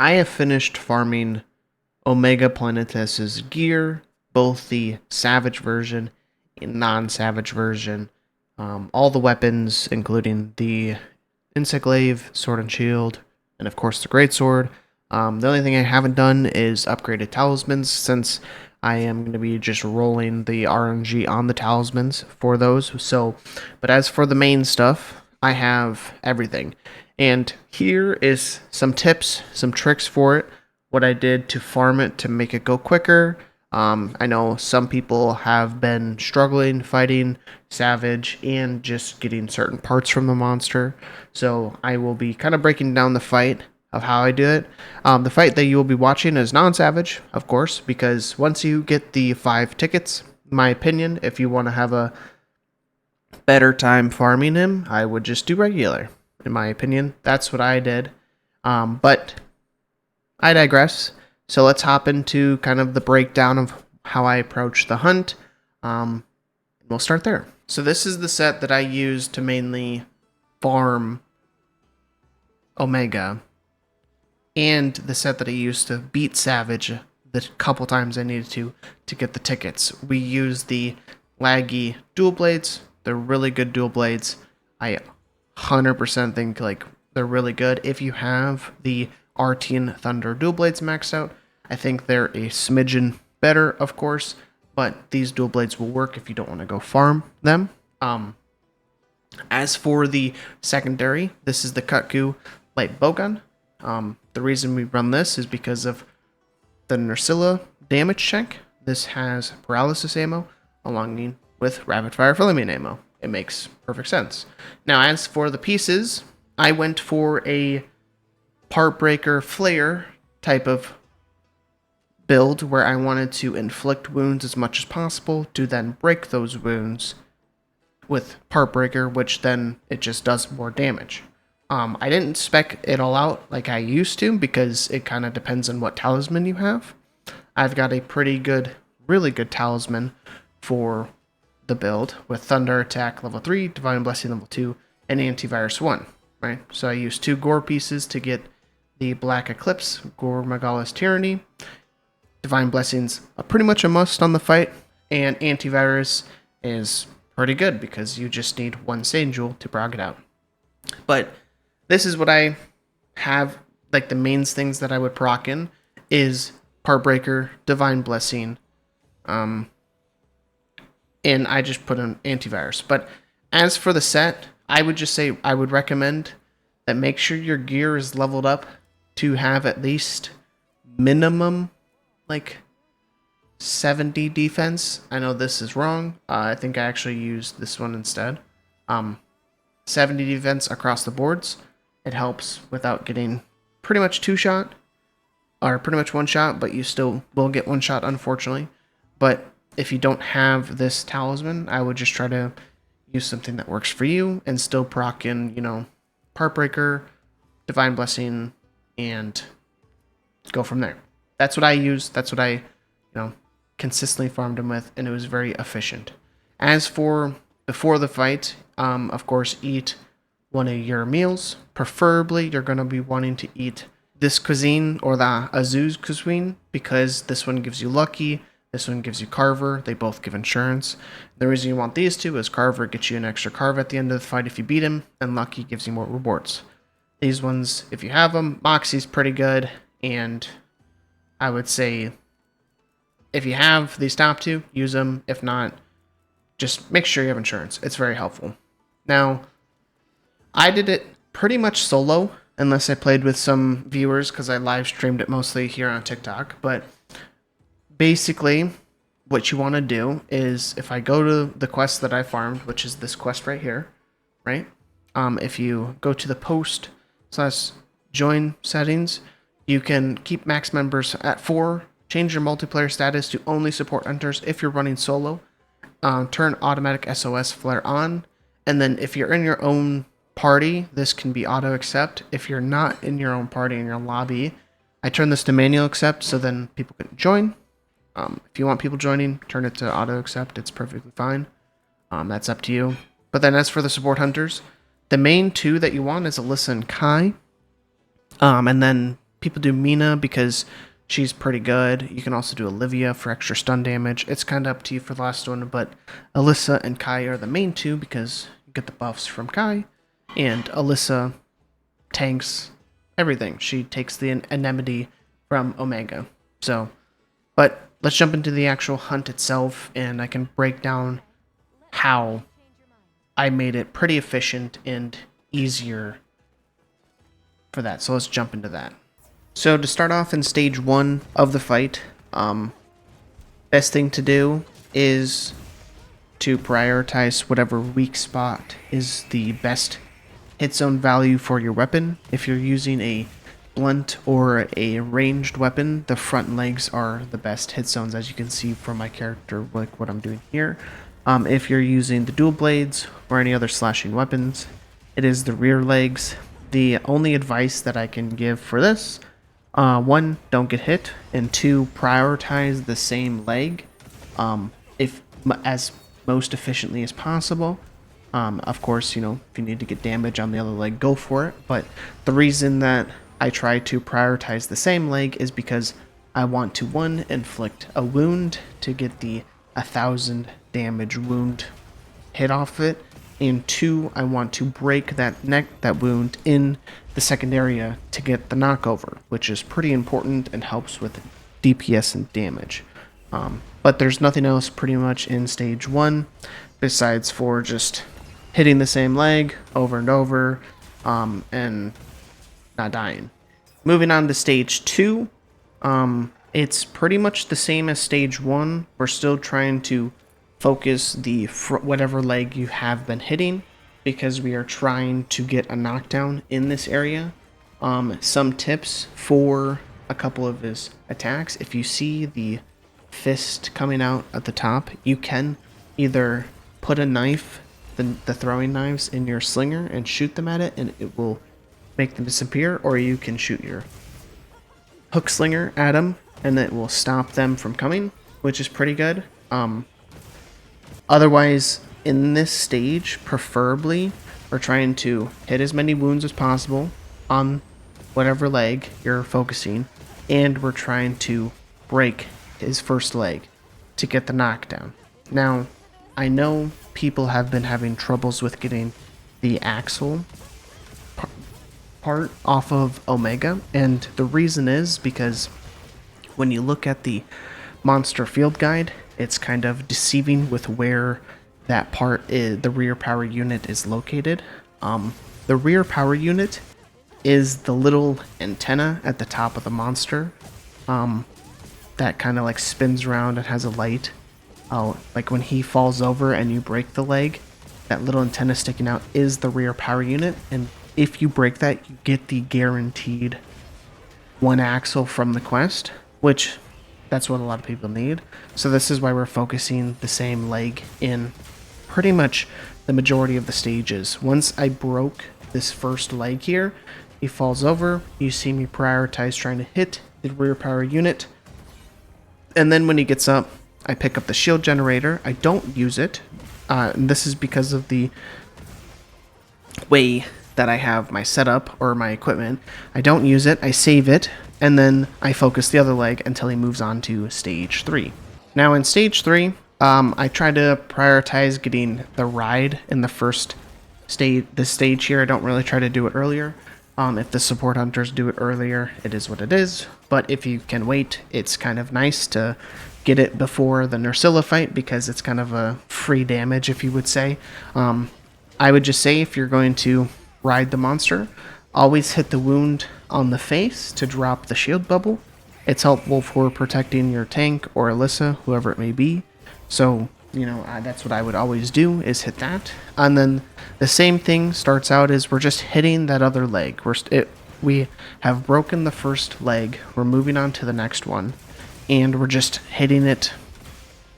I have finished farming Omega Planetus's gear, both the Savage version and non-Savage version. All the weapons, including the Insect Glaive, Sword and Shield, and of course the Greatsword. The only thing I haven't done is upgraded talismans, since I am going to be just rolling the RNG on the talismans for those. So, but as for the main stuff, I have everything. And here is some tips, some tricks for it, what I did to farm it to make it go quicker. I know some people have been struggling fighting Savage and just getting certain parts from the monster. So I will be kind of breaking down the fight of how I do it. The fight that you will be watching is non-Savage, of course, because once you get the 5 tickets, in my opinion, if you want to have a better time farming him, I would just do regular. In my opinion, that's what I did. But I digress. So let's hop into kind of the breakdown of how I approach the hunt. We'll start there. So this is the set that I use to mainly farm Omega, and the set that I used to beat Savage the couple times I needed to get the tickets. We use the laggy dual blades. They're really good dual blades. I 100% think like they're really good. If you have the Artian Thunder dual blades maxed out, I think they're a smidgen better, of course, but these dual blades will work if you don't want to go farm them. As for the secondary, this is the Kutku light bowgun. The reason we run this is because of the Nerscylla damage check. This has paralysis ammo along with rapid fire flaming ammo. It makes perfect sense. Now, as for the pieces, I went for a part breaker flare type of build where I wanted to inflict wounds as much as possible to then break those wounds with part breaker, which then it just does more damage. I didn't spec it all out like I used to because it kind of depends on what talisman you have. I've got a pretty good, really good talisman for the build with Thunder Attack level 3, Divine Blessing level 2, and Antivirus 1, right? So I used 2 Gore pieces to get the Black Eclipse, Gore Magala's Tyranny. Divine Blessing's pretty much a must on the fight, and Antivirus is pretty good because you just need 1 Sage Jewel to prog it out. But this is what I have, like the main things that I would proc in is Part Breaker, Divine Blessing, and I just put an Antivirus. But as for the set, I would just say I would recommend that make sure your gear is leveled up to have at least minimum like 70 defense. I know this is wrong. I think I actually used this one instead. 70 defense across the boards. It helps without getting pretty much 2 shot, or pretty much 1 shot, but you still will get 1 shot, unfortunately. But if you don't have this talisman, I would just try to use something that works for you and still proc in, Part Breaker, Divine Blessing, and go from there. That's what I used. That's what I, consistently farmed him with, and it was very efficient. As for before the fight, of course, eat one of your meals. Preferably, you're going to be wanting to eat this cuisine or the Azuz cuisine because this one gives you lucky, this one gives you carver. They both give insurance. The reason you want these two is carver gets you an extra carve at the end of the fight if you beat him, and lucky gives you more rewards. These ones, if you have them, Moxie's pretty good, and I would say if you have these top 2, use them. If not, just make sure you have insurance. It's very helpful. Now, I did it pretty much solo, unless I played with some viewers because I live streamed it mostly here on TikTok. But basically, what you want to do is if I go to the quest that I farmed, which is this quest right here, right? If you go to the post/join settings, you can keep max members at 4, change your multiplayer status to only support hunters if you're running solo, turn automatic SOS flare on, and then if you're in your own party, this can be auto accept. If you're not in your own party in your lobby, I turn this to manual accept so then people can join. If you want people joining, turn it to auto accept. It's perfectly fine. That's up to you. But then as for the support hunters, the main 2 that you want is Alyssa and Kai. And then people do Mina because she's pretty good. You can also do Olivia for extra stun damage. It's kind of up to you for the last one, but Alyssa and Kai are the main two because you get the buffs from Kai, and Alyssa tanks everything. She takes the anemone from Omega. So, but let's jump into the actual hunt itself, and I can break down how I made it pretty efficient and easier for that. So let's jump into that. So to start off in stage 1 of the fight, best thing to do is to prioritize whatever weak spot is the best hit zone value for your weapon. If you're using a blunt or a ranged weapon, the front legs are the best hit zones, as you can see from my character, like what I'm doing here. If you're using the dual blades or any other slashing weapons, it is the rear legs. The only advice that I can give for this, 1, don't get hit, and 2, prioritize the same leg if as most efficiently as possible. Of course, you know, if you need to get damage on the other leg, go for it. But the reason that I try to prioritize the same leg is because I want to, 1, inflict a wound to get the 1,000 damage wound hit off it, and 2, I want to break that wound in the second area to get the knockover, which is pretty important and helps with DPS and damage. But there's nothing else pretty much in stage 1 besides for just hitting the same leg over and over and not dying. Moving on to stage 2, it's pretty much the same as stage 1. We're still trying to focus the whatever leg you have been hitting, because we are trying to get a knockdown in this area. Some tips for a couple of his attacks: if you see the fist coming out at the top, you can either put a knife, the throwing knives, in your slinger and shoot them at it, and it will make them disappear, or you can shoot your hook slinger at them and it will stop them from coming, which is pretty good. Otherwise, in this stage, preferably, we're trying to hit as many wounds as possible on whatever leg you're focusing, and we're trying to break his first leg to get the knockdown. Now, I know people have been having troubles with getting the axle part off of Omega, and the reason is because when you look at the monster field guide, it's kind of deceiving with where that part is, the rear power unit is located. The rear power unit is the little antenna at the top of the monster that kind of like spins around and has a light. Like when he falls over and you break the leg, that little antenna sticking out is the rear power unit, and if you break that, you get the guaranteed 1 axle from the quest, which that's what a lot of people need. So this is why we're focusing the same leg in pretty much the majority of the stages. Once I broke this first leg here, he falls over, you see me prioritize trying to hit the rear power unit, and then when he gets up, I pick up the shield generator. I don't use it, and this is because of the way that I have my setup or my equipment. I don't use it, I save it, and then I focus the other leg until he moves on to stage 3. Now in stage 3, I try to prioritize getting the ride in the first stage. This stage here, I don't really try to do it earlier. If the support hunters do it earlier, it is what it is. But if you can wait, it's kind of nice to get it before the Nerscylla fight, because it's kind of a free damage, if you would say. I would just say, if you're going to ride the monster, always hit the wound on the face to drop the shield bubble. It's helpful for protecting your tank or Alyssa, whoever it may be. So, you know, that's what I would always do, is hit that. And then the same thing starts out as we're just hitting that other leg. We have broken the first leg, we're moving on to the next one, and we're just hitting it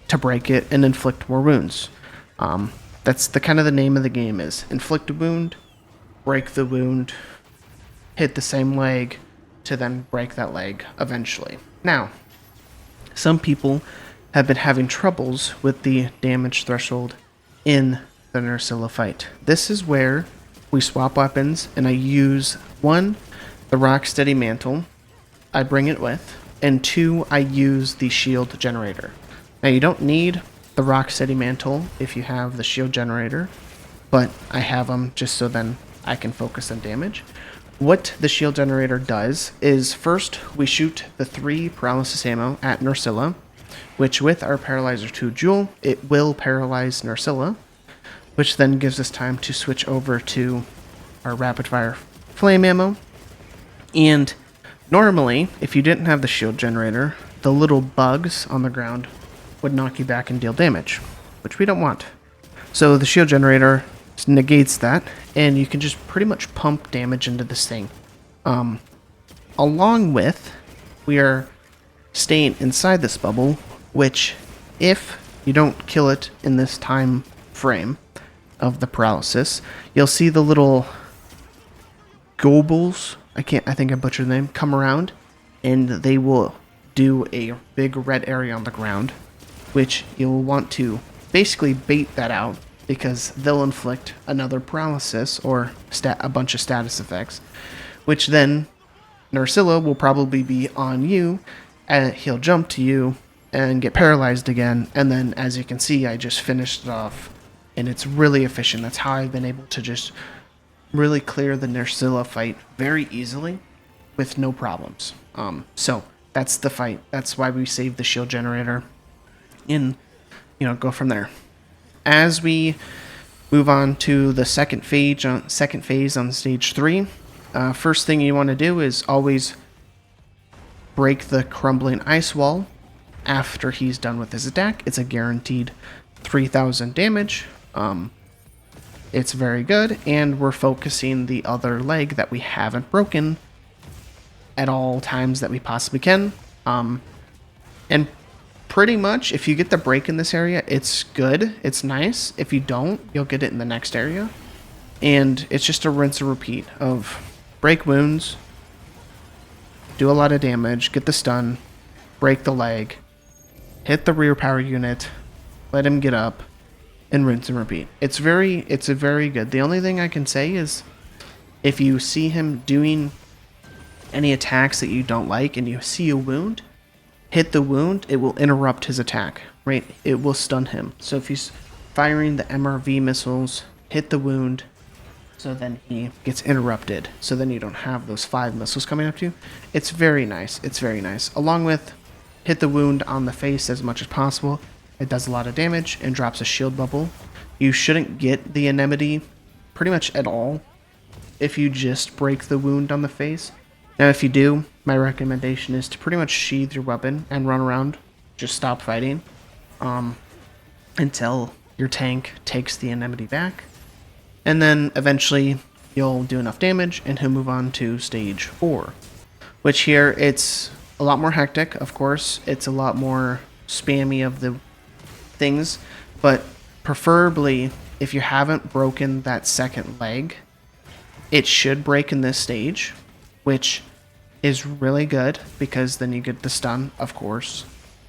to break it and inflict more wounds. That's the kind of the name of the game, is inflict a wound, break the wound, hit the same leg to then break that leg eventually. Now, some people have been having troubles with the damage threshold in the Nerscylla fight. This is where we swap weapons, and I use, 1, the Rocksteady Mantle, I bring it with, and 2, I use the shield generator. Now you don't need the Rocksteady Mantle if you have the shield generator, but I have them just so then I can focus on damage. What the shield generator does is first we shoot the 3 paralysis ammo at Nerscylla, which with our Paralyzer 2 Jewel, it will paralyze Nerscylla, which then gives us time to switch over to our rapid fire flame ammo. And normally, if you didn't have the shield generator, the little bugs on the ground would knock you back and deal damage, which we don't want. So the shield generator negates that, and you can just pretty much pump damage into this thing. Along with, we are staying inside this bubble, which if you don't kill it in this time frame of the paralysis, you'll see the little gobles, I think I butchered the name, come around, and they will do a big red area on the ground, which you'll want to basically bait that out, because they'll inflict another paralysis or a bunch of status effects, which then Nerscylla will probably be on you, and he'll jump to you and get paralyzed again, and then as you can see, I just finished it off, and it's really efficient. That's how I've been able to just really clear the Nerscylla fight very easily with no problems. So that's the fight. That's why we saved the shield generator and, go from there. As we move on to the second phase on stage 3, first thing you want to do is always break the crumbling ice wall after he's done with his attack. It's a guaranteed 3,000 damage. It's very good, and we're focusing the other leg that we haven't broken at all times that we possibly can. And pretty much, if you get the break in this area, it's good. It's nice. If you don't, you'll get it in the next area. And it's just a rinse and repeat of break wounds, do a lot of damage, get the stun, break the leg, hit the rear power unit, let him get up, and rinse and repeat. It's a very good. The only thing I can say is if you see him doing any attacks that you don't like and you see a wound, hit the wound, it will interrupt his attack, right? It will stun him. So if he's firing the MRV missiles, hit the wound, so then he gets interrupted. So then you don't have those 5 missiles coming up to you. It's very nice. It's very nice. Along with hit the wound on the face as much as possible. It does a lot of damage and drops a shield bubble. You shouldn't get the anemone pretty much at all if you just break the wound on the face. Now if you do, my recommendation is to pretty much sheathe your weapon and run around. Just stop fighting until your tank takes the anemone back. And then eventually you'll do enough damage and he'll move on to stage 4. Which here, it's a lot more hectic, of course. It's a lot more spammy of the things. But preferably, if you haven't broken that second leg, it should break in this stage, which is really good because then you get the stun, of course.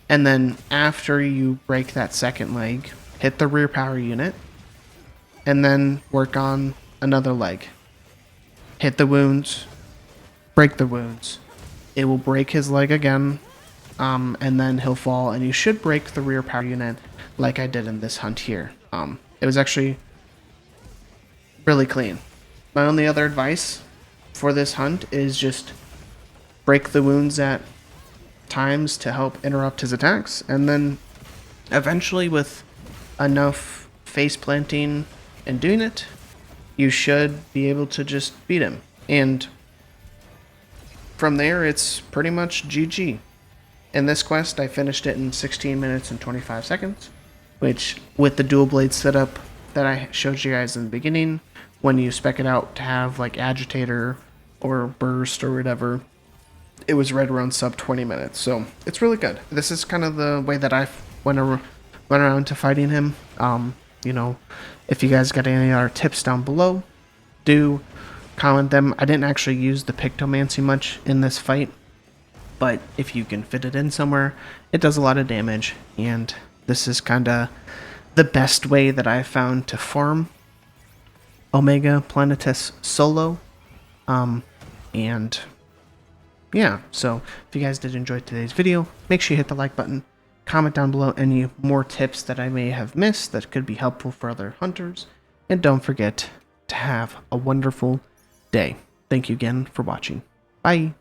And then after you break that second leg, hit the rear power unit, and then work on another leg. Hit the wounds, break the wounds. It will break his leg again, and then he'll fall, and you should break the rear power unit like I did in this hunt here. It was actually really clean. My only other advice for this hunt is just break the wounds at times to help interrupt his attacks, and then eventually with enough face planting and doing it, you should be able to just beat him. And from there, it's pretty much GG. In this quest, I finished it in 16 minutes and 25 seconds, which with the dual blade setup that I showed you guys in the beginning, when you spec it out to have like agitator or burst or whatever, it was right around sub 20 minutes. So it's really good. This is kind of the way that I went around to fighting him. If you guys got any other tips down below, do comment them. I didn't actually use the Pictomancy much in this fight, but if you can fit it in somewhere, it does a lot of damage, and this is kind of the best way that I've found to farm Omega Planetus solo, and yeah, so if you guys did enjoy today's video, make sure you hit the like button, comment down below any more tips that I may have missed that could be helpful for other hunters, and don't forget to have a wonderful day. Thank you again for watching. Bye!